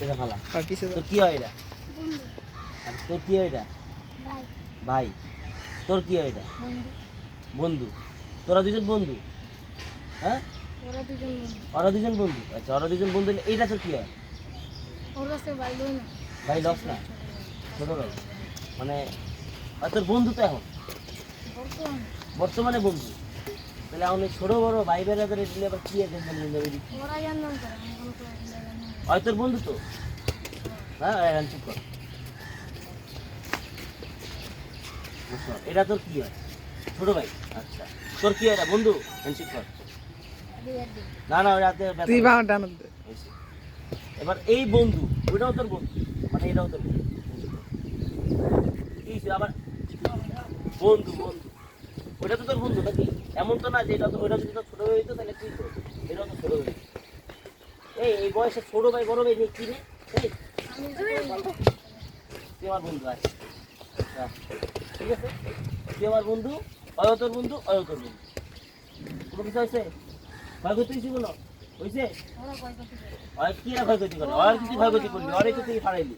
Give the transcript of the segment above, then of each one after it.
এটা ফালা তোর কি হয় এটা? আর তোর কি হয় এটা? ভাই। তোর কি হয় এটা? বন্ধু। তোরা দুজন বন্ধু? হ্যাঁ, ওরা দুজন বন্ধু। আচ্ছা, ওরা দুজন বন্ধু হলে এইটা তোর কি হয়? ভাই লস না, ছোট ভাই। মানে তোর বন্ধু তো এখন বর্তমানে বন্ধু। তাহলে এখন ছোট বড় ভাই বেড়াদের দিলে আবার কি আছে? হয় তোর বন্ধু তো। হ্যাঁ, চুপ কর। এটা তোর কি হয়? ছোট ভাই। আচ্ছা, তোর কি হয়? বন্ধু। চুপ কর। না না, রাতে এবার এই বন্ধু, ওইটাও তোর বন্ধু, মানে এটাও তোর বন্ধু। কি আবার বন্ধু বন্ধু, ওইটা তো তোর বন্ধু নাকি? এমন তো না যে এটা তো, ওইটা যদি তোর ছোট ভাই হইতো তাহলে কি তো, এটাও তো ছোট ভাই। এই বয়সে ছোট ভাই বড় ভাই নিয়ে কি রে? তুই আমার বন্ধু আয়। ঠিক আছে, তুই আমার বন্ধু, অয় তোর বন্ধু, অয় তোর বন্ধু। কোনো কিছু হয়েছে? ক্ষয়ক্ষতি হয়েছে কোনো? হয়েছে? কি না ক্ষয়ক্ষতি করে? আর কিছু ক্ষয়ক্ষতি করলি? অরে তো তুই ফাড়াইলি।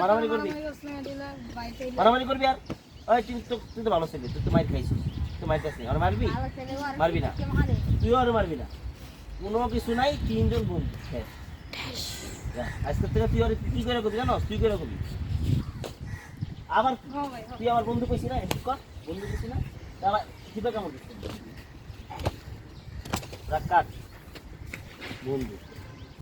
মারামারি করবি? মারামারি করবি আর? তুই তো ভালো ছেলে, তুই তো মাইর খাইছিস। তুই মাইর খাইছিস, আর মারবি? মারবি না, তুইও আর মারবি না। কোনো কিছু নাই, তিনজন বন্ধু। আজকের থেকে তুই আর কি করে করবি জানো? তুই করে করবি আবার। তুই আমার বন্ধু কইছি না? কর বন্ধু কইছি না? আবার কিবা কেমন কাট বন্ধু।